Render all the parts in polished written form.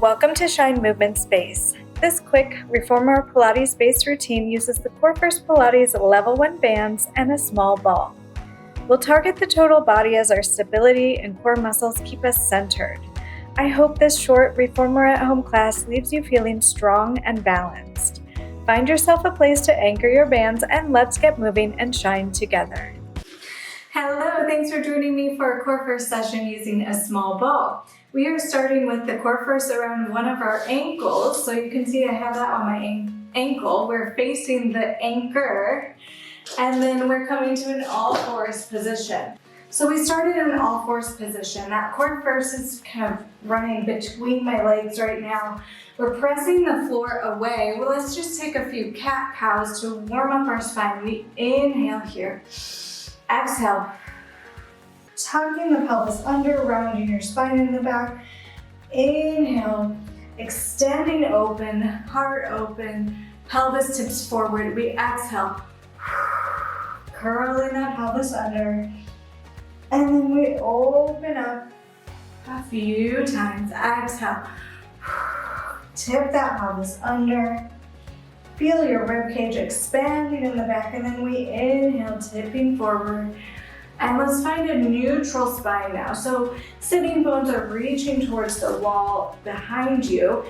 Welcome to Shine Movement Space. This quick reformer Pilates-based routine uses the Corefirst Pilates Level 1 bands and a small ball. We'll target the total body as our stability and core muscles keep us centered. I hope this short reformer at home class leaves you feeling strong and balanced. Find yourself a place to anchor your bands and let's get moving and shine together. Hello, thanks for joining me for a Corefirst session using a small ball. We are starting with the Corefirst around one of our ankles. So you can see I have that on my ankle. We're facing the anchor and then we're coming to an all fours position. So we started in an all fours position. That Corefirst is kind of running between my legs right now. We're pressing the floor away. Well, let's just take a few cat cows to warm up our spine. We inhale here. Exhale. Tucking the pelvis under, rounding your spine in the back. Inhale, extending open, heart open, pelvis tips forward. We exhale, curling that pelvis under. And then we open up a few times. Exhale, tip that pelvis under. Feel your ribcage expanding in the back, and then we inhale, tipping forward. And let's find a neutral spine now. So sitting bones are reaching towards the wall behind you.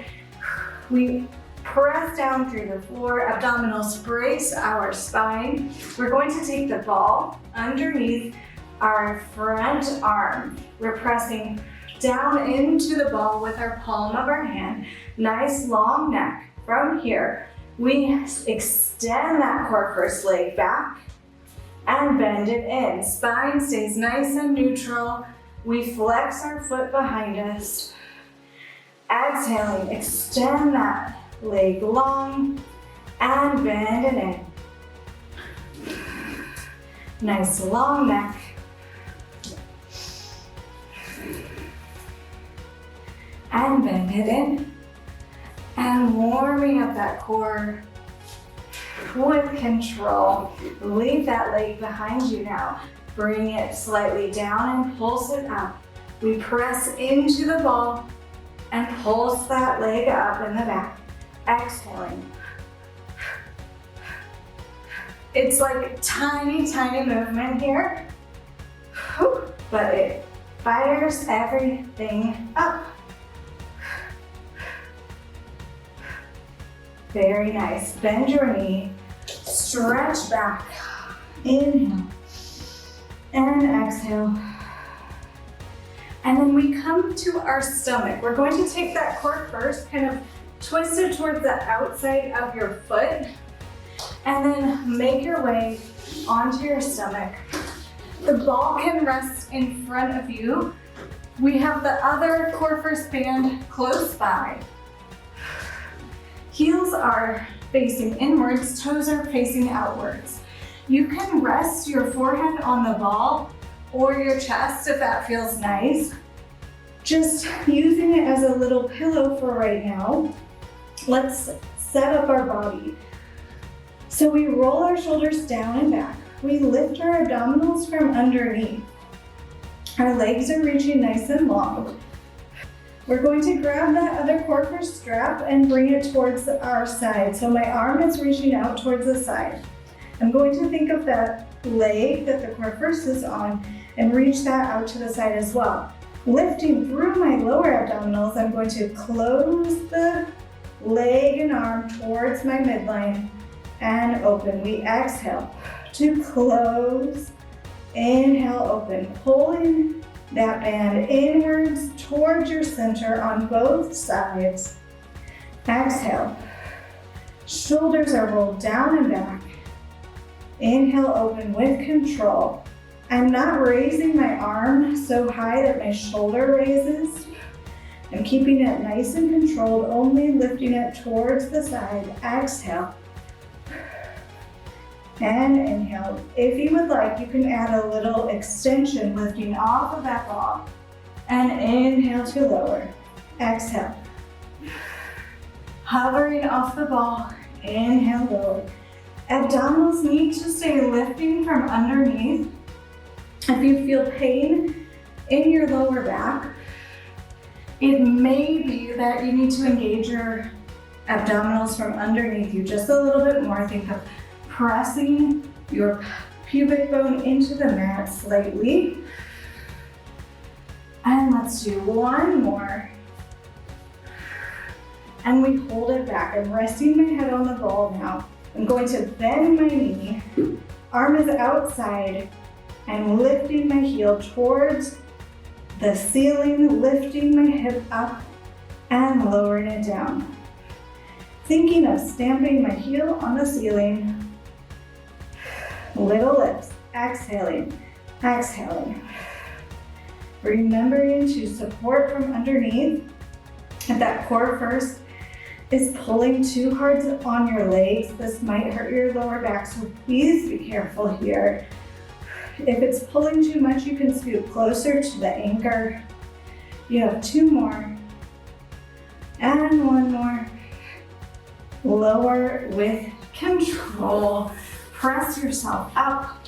We press down through the floor, abdominals brace our spine. We're going to take the ball underneath our front arm. We're pressing down into the ball with our palm of our hand. Nice long neck. From here, we extend that Corefirst leg back and bend it in. Spine stays nice and neutral. We flex our foot behind us. Exhaling, extend that leg long and bend it in. Nice long neck. And bend it in. And warming up that core with control. Leave that leg behind you now. Bring it slightly down and pulse it up. We press into the ball and pulse that leg up in the back. Exhaling. It's like a tiny, tiny movement here, but it fires everything up. Very nice. Bend your knee, stretch back, inhale, and exhale. And then we come to our stomach. We're going to take that Corefirst, kind of twist it towards the outside of your foot, and then make your way onto your stomach. The ball can rest in front of you. We have the other Corefirst band close by. Heels are facing inwards, toes are facing outwards. You can rest your forehead on the ball or your chest if that feels nice. Just using it as a little pillow for right now. Let's set up our body. So we roll our shoulders down and back. We lift our abdominals from underneath. Our legs are reaching nice and long. We're going to grab that other Corefirst strap and bring it towards our side. So my arm is reaching out towards the side. I'm going to think of that leg that the Corefirst is on and reach that out to the side as well. Lifting through my lower abdominals, I'm going to close the leg and arm towards my midline and open. We exhale to close. Inhale, open, pulling that band inwards towards your center on both sides. Exhale. Shoulders are rolled down and back. Inhale, open with control. I'm not raising my arm so high that my shoulder raises. I'm keeping it nice and controlled, only lifting it towards the side. Exhale. And inhale. If you would like, you can add a little extension, lifting off of that ball. And inhale to lower. Exhale. Hovering off the ball. Inhale, lower. Abdominals need to stay lifting from underneath. If you feel pain in your lower back, It may be that you need to engage your abdominals from underneath you just a little bit more. Think of pressing your pubic bone into the mat slightly. And let's do one more. And we hold it back. I'm resting my head on the ball now. I'm going to bend my knee, arm is outside, and lifting my heel towards the ceiling, lifting my hip up and lowering it down. Thinking of stamping my heel on the ceiling. Little lips, exhaling, exhaling. Remembering to support from underneath. If that core first is pulling too hard on your legs, this might hurt your lower back, so please be careful here. If it's pulling too much, you can scoot closer to the anchor. You have 2 more. And 1 more. Lower with control. Press yourself up.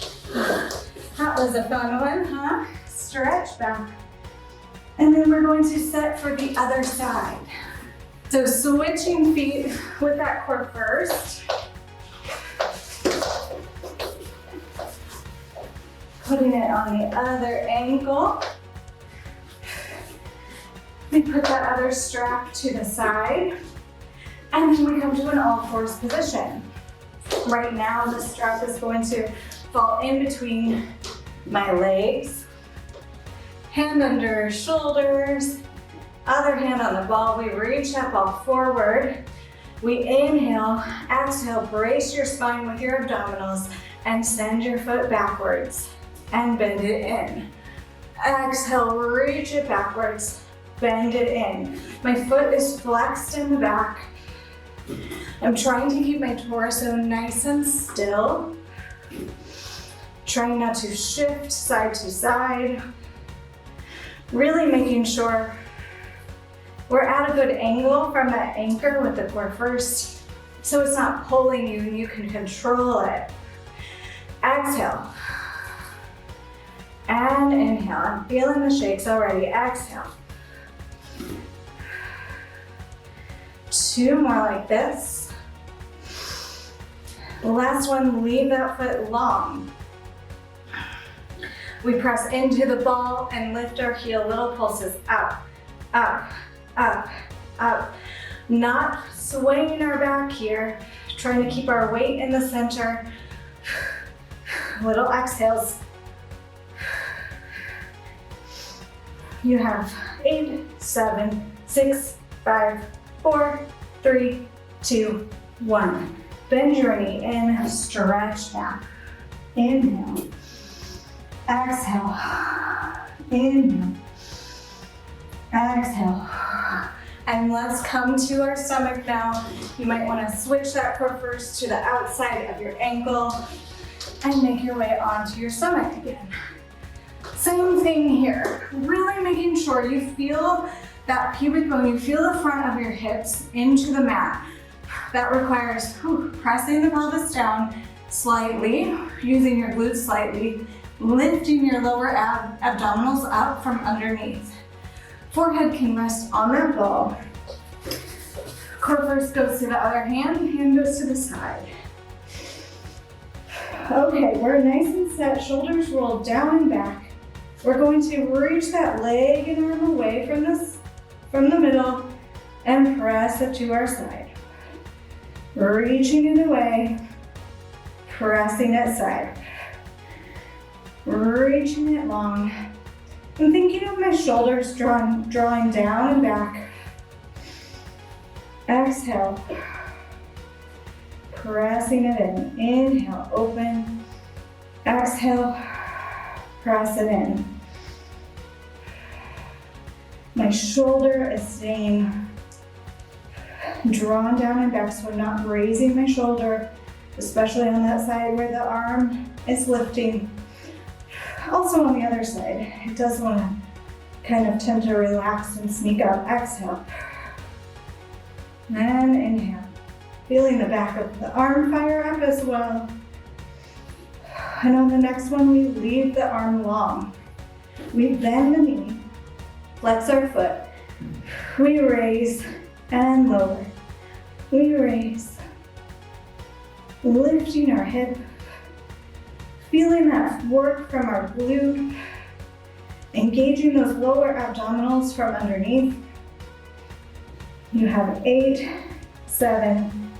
That was a fun one, huh? Stretch back. And then we're going to set for the other side. So switching feet with that core first. Putting it on the other ankle. We put that other strap to the side. And then we come to an all-fours position. Right now, the strap is going to fall in between my legs. Hand under shoulders, other hand on the ball. We reach up all forward. We inhale, exhale, brace your spine with your abdominals and send your foot backwards and bend it in. Exhale, reach it backwards, bend it in. My foot is flexed in the back. I'm trying to keep my torso nice and still. Trying not to shift side to side. Really making sure we're at a good angle from that anchor with the core first, so it's not pulling you and you can control it. Exhale. And inhale. I'm feeling the shakes already. Exhale. 2 more like this. The last one, leave that foot long. We press into the ball and lift our heel, little pulses up, up, up, up. Not swaying our back here, trying to keep our weight in the center. Little exhales. You have 8, 7, 6, 5, 4, 3, 2, 1. Bend your knee in, stretch back. Inhale. Exhale. Inhale. Exhale. And let's come to our stomach now. You might want to switch that core first to the outside of your ankle and make your way onto your stomach again. Same thing here. Really making sure you feel that pubic bone, you feel the front of your hips into the mat. That requires pressing the pelvis down slightly, using your glutes slightly, lifting your lower abdominals up from underneath. Forehead can rest on that ball. Core first goes to the other hand, hand goes to the side. Okay, we're nice and set, shoulders rolled down and back. We're going to reach that leg and arm away from the middle and press it to our side. Reaching it away, pressing it side. Reaching it long. I'm thinking of my shoulders drawing down and back. Exhale. Pressing it in. Inhale, open. Exhale, press it in. My shoulder is staying drawn down and back, so I'm not raising my shoulder, especially on that side where the arm is lifting. Also on the other side, it does want to kind of tend to relax and sneak up. Exhale. And inhale. Feeling the back of the arm fire up as well. And on the next one, we leave the arm long. We bend the knee, flex our foot, We raise and lower. We raise. Lifting our hip. Feeling that work from our glute. Engaging those lower abdominals from underneath. You have 8, 7,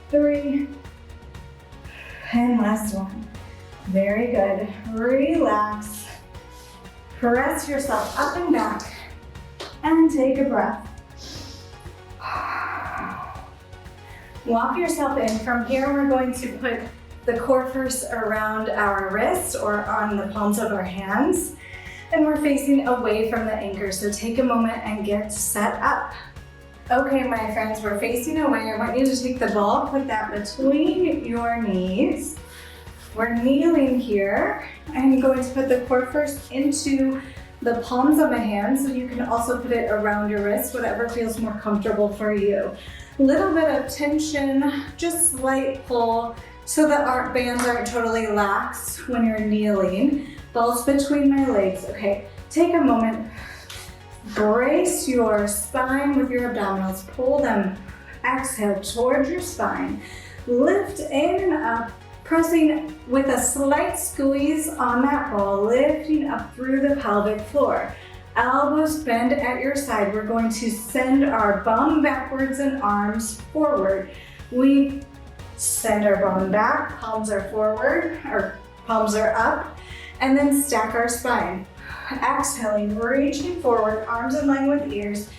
3, and last one. Very good. Relax. Press yourself up and back and take a breath. Walk yourself in. From here, we're going to put the Corefirst around our wrists or on the palms of our hands, and we're facing away from the anchor. So take a moment and get set up. Okay, my friends, we're facing away. I want you to take the ball, put that between your knees. We're kneeling here. I'm going to put the Corefirst into the palms of my hands, so you can also put it around your wrist, whatever feels more comfortable for you. Little bit of tension, just slight pull, so that our bands aren't totally lax when you're kneeling. Balls between my legs. Okay, take a moment. Brace your spine with your abdominals. Pull them. Exhale towards your spine. Lift in and up, pressing with a slight squeeze on that ball, lifting up through the pelvic floor. Elbows bend at your side. We're going to send our bum backwards and arms forward. We send our bum back, palms are forward, or palms are up, and then stack our spine. Exhaling, reaching forward, arms in line with ears,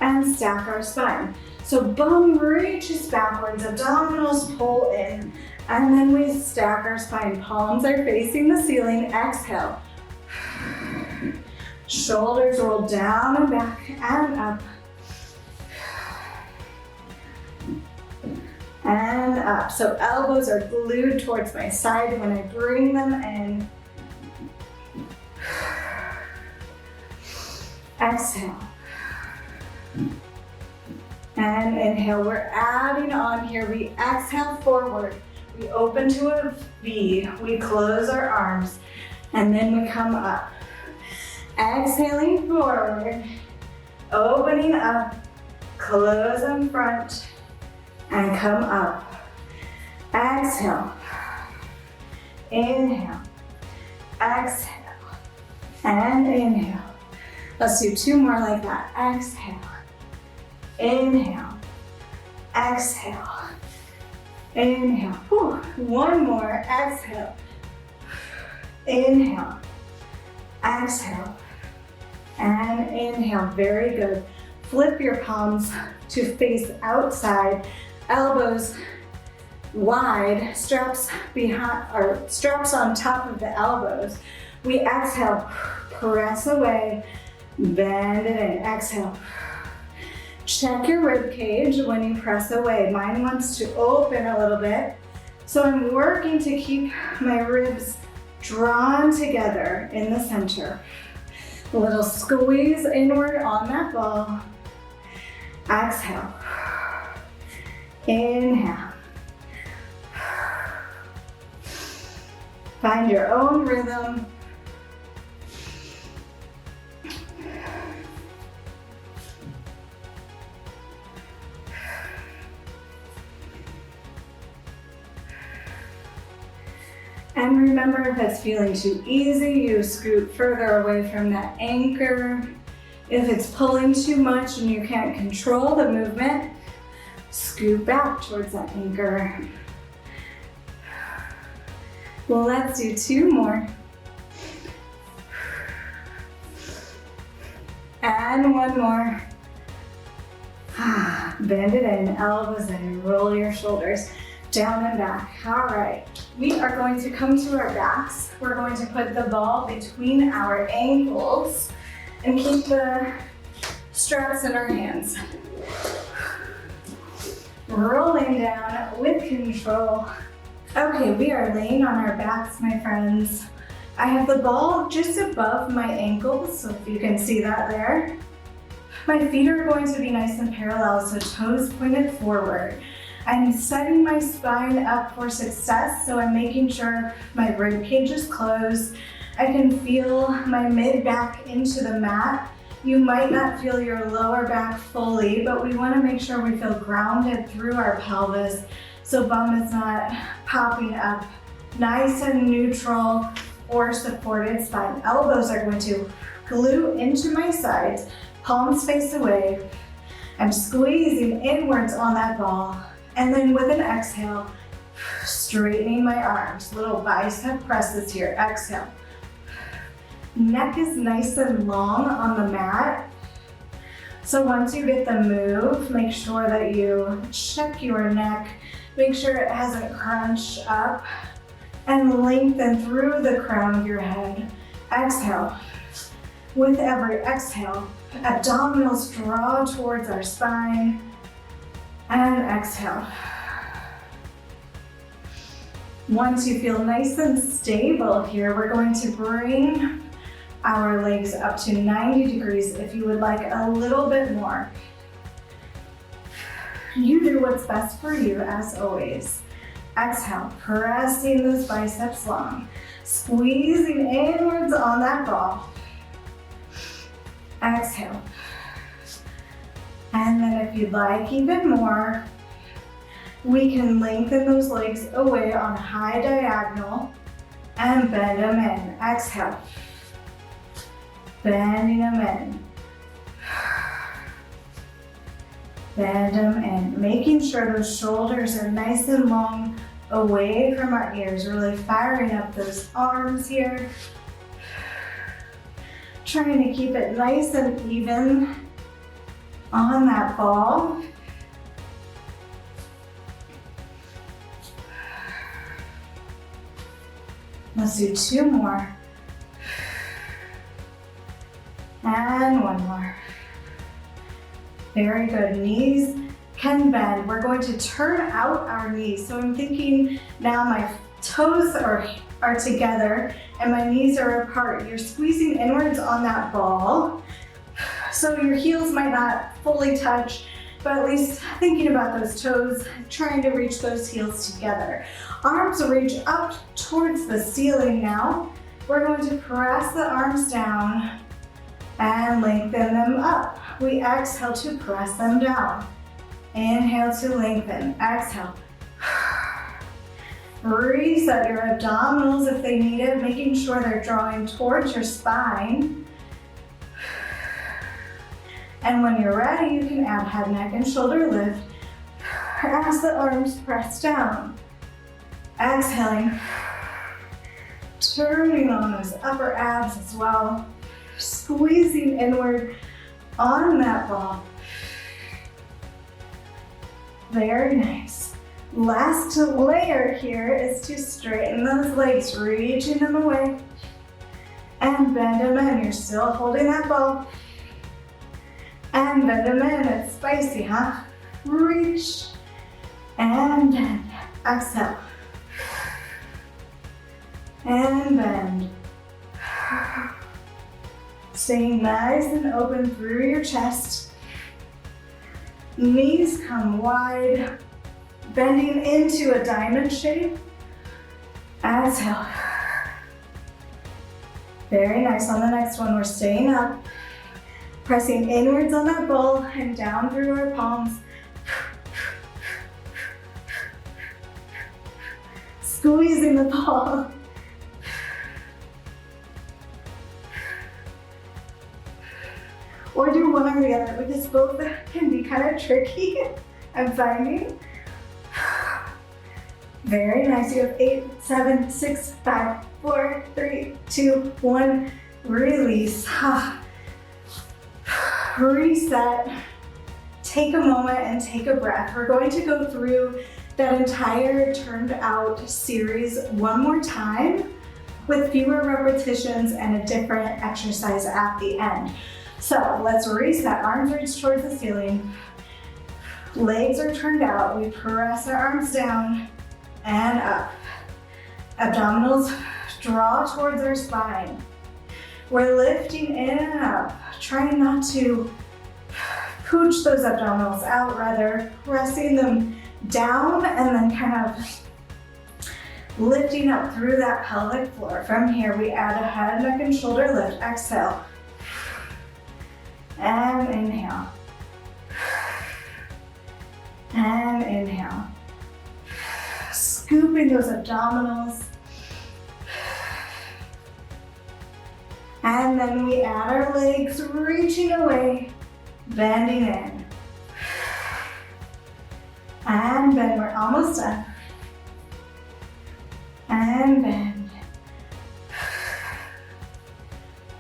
and stack our spine. So bum reaches backwards, abdominals pull in, and then we stack our spine. Palms are facing the ceiling. Exhale. Shoulders roll down and back and up. And up. So elbows are glued towards my side when I bring them in. Exhale. And inhale. We're adding on here. We exhale forward. We open to a V. We close our arms. And then we come up. Exhaling forward. Opening up. Close in front. And come up. Exhale. Inhale. Exhale. And inhale. Let's do 2 more like that. Exhale. Inhale. Exhale. Inhale. Whew. 1 more. Exhale. Inhale. Exhale. And inhale. Very good. Flip your palms to face outside. Elbows wide, straps behind, or straps on top of the elbows. We exhale, press away, bend it in. Exhale. Check your rib cage when you press away. Mine wants to open a little bit, so I'm working to keep my ribs drawn together in the center. A little squeeze inward on that ball. Exhale. Inhale. Find your own rhythm. And remember, if it's feeling too easy, you scoot further away from that anchor. If it's pulling too much and you can't control the movement, scoot back towards that anchor. Well, let's do 2 more. And 1 more. Bend it in, elbows in, roll your shoulders down and back. All right, we are going to come to our backs. We're going to put the ball between our ankles and keep the straps in our hands. Rolling down with control. Okay, we are laying on our backs, my friends. I have the ball just above my ankles, so if you can see that there. My feet are going to be nice and parallel, so toes pointed forward. I'm setting my spine up for success, so I'm making sure my rib cage is closed I can feel my mid back into the mat. You might not feel your lower back fully, but we want to make sure we feel grounded through our pelvis so bum is not popping up. Nice and neutral or supported spine. Elbows are going to glue into my sides, palms face away. I'm squeezing inwards on that ball. And then with an exhale, straightening my arms. Little bicep presses here. Exhale. Neck is nice and long on the mat. So once you get the move, make sure that you check your neck. Make sure it hasn't crunched up. And lengthen through the crown of your head. Exhale. With every exhale, abdominals draw towards our spine. And exhale. Once you feel nice and stable here, we're going to bring our legs up to 90 degrees if you would like a little bit more. You do what's best for you as always. Exhale, pressing those biceps long, squeezing inwards on that ball. Exhale. And then if you'd like even more, we can lengthen those legs away on high diagonal and bend them in. Exhale. Bending them in. Bend them in. Making sure those shoulders are nice and long away from our ears. Really firing up those arms here. Trying to keep it nice and even on that ball. Let's do 2 more. And 1 more. Very good. Knees can bend. We're going to turn out our knees. So I'm thinking now my toes are together and my knees are apart. You're squeezing inwards on that ball. So your heels might not fully touch, but at least thinking about those toes, trying to reach those heels together. Arms reach up towards the ceiling now. We're going to press the arms down and lengthen them up. We exhale to press them down. Inhale to lengthen. Exhale. Reset your abdominals if they need it, making sure they're drawing towards your spine. And when you're ready, you can add head, neck, and shoulder lift as the arms press down. Exhaling, turning on those upper abs as well, squeezing inward on that ball. Very nice. Last layer here is to straighten those legs, reaching them away and bend them in. You're still holding that ball. And bend them in. It's spicy, huh? Reach and bend. Exhale. And bend. Staying nice and open through your chest. Knees come wide. Bending into a diamond shape. Exhale. Very nice. On the next one, we're staying up. Pressing inwards on that ball and down through our palms. Squeezing the ball. Or do one or the other because both can be kind of tricky, I'm finding. Very nice. You have 8, 7, 6, 5, 4, 3, 2, 1. Release. Reset. Take a moment and take a breath. We're going to go through that entire turned out series one more time with fewer repetitions and a different exercise at the end. So let's reset. Arms reach towards the ceiling. Legs are turned out. We press our arms down and up. Abdominals draw towards our spine. We're lifting in and up, trying not to pooch those abdominals out, rather pressing them down and then kind of lifting up through that pelvic floor. From here, we add a head, neck, and shoulder lift. Exhale. And inhale. And inhale. Scooping those abdominals. And then we add our legs, reaching away, bending in. And bend, we're almost done. And bend.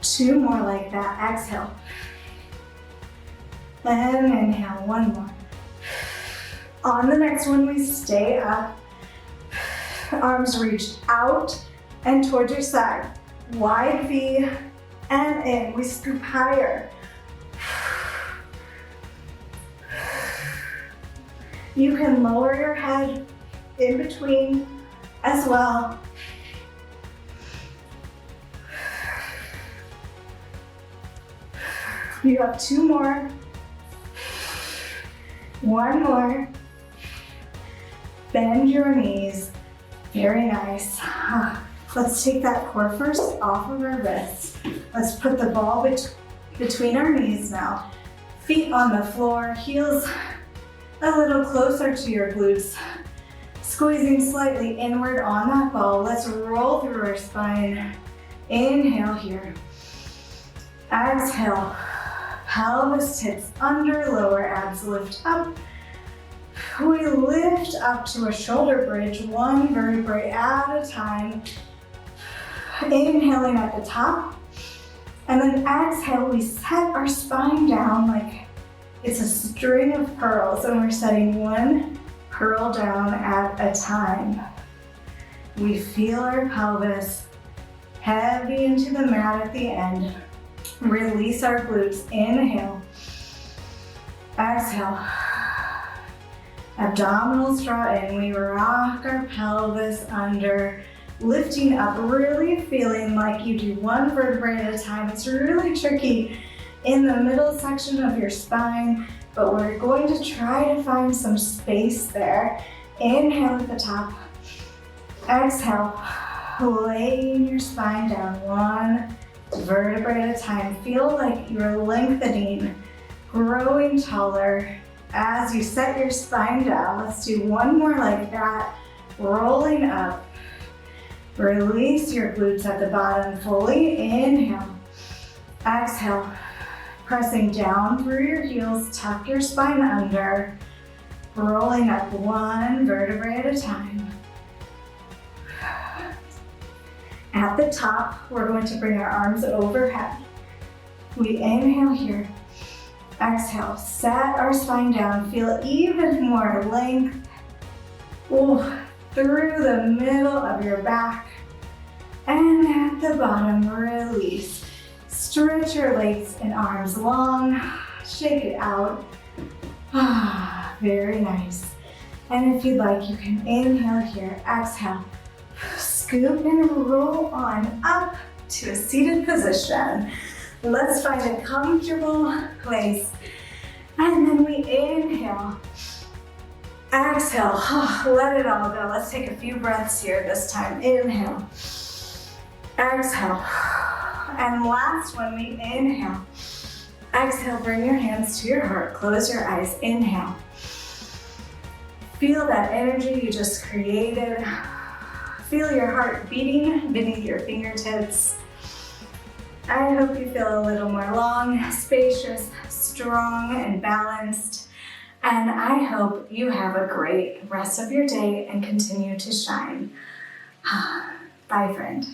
2 more like that, exhale. And inhale, 1 more. On the next one, we stay up. Arms reach out and towards your side. Wide V and in. We scoop higher. You can lower your head in between as well. You have 2 more. 1 more. Bend your knees. Very nice. Let's take that core first off of our wrists. Let's put the ball between our knees now. Feet on the floor, heels a little closer to your glutes. Squeezing slightly inward on that ball. Let's roll through our spine. Inhale here. Exhale. Pelvis tips under, lower abs lift up. We lift up to a shoulder bridge, 1 vertebrae at a time. Inhaling at the top. And then exhale, we set our spine down like it's a string of pearls, and we're setting 1 pearl down at a time. We feel our pelvis heavy into the mat at the end. Release our glutes. Inhale. Exhale. Abdominals draw in. We rock our pelvis under, lifting up, really feeling like you do 1 vertebrae at a time. It's really tricky in the middle section of your spine, but we're going to try to find some space there. Inhale at the top. Exhale, laying your spine down 1 vertebrae at a time. Feel like you're lengthening, growing taller as you set your spine down. Let's do 1 more like that. Rolling up. Release your glutes at the bottom fully. Inhale. Exhale. Pressing down through your heels, tuck your spine under. Rolling up 1 vertebrae at a time. At the top, we're going to bring our arms overhead. We inhale here. Exhale, set our spine down. Feel even more length through the middle of your back. And at the bottom, release. Stretch your legs and arms long. Shake it out. Very nice. And if you'd like, you can inhale here. Exhale. Scoop and roll on up to a seated position. Let's find a comfortable place. And then we inhale. Exhale. Let it all go. Let's take a few breaths here this time. Inhale. Exhale. And last one, we inhale. Exhale, bring your hands to your heart. Close your eyes. Inhale. Feel that energy you just created. Feel your heart beating beneath your fingertips. I hope you feel a little more long, spacious, strong, and balanced. And I hope you have a great rest of your day and continue to shine. Bye, friend.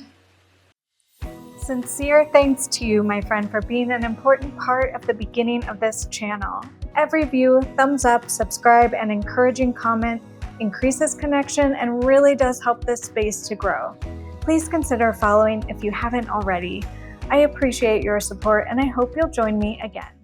Sincere thanks to you, my friend, for being an important part of the beginning of this channel. Every view, thumbs up, subscribe, and encouraging comment increases connection and really does help this space to grow. Please consider following if you haven't already. I appreciate your support and I hope you'll join me again.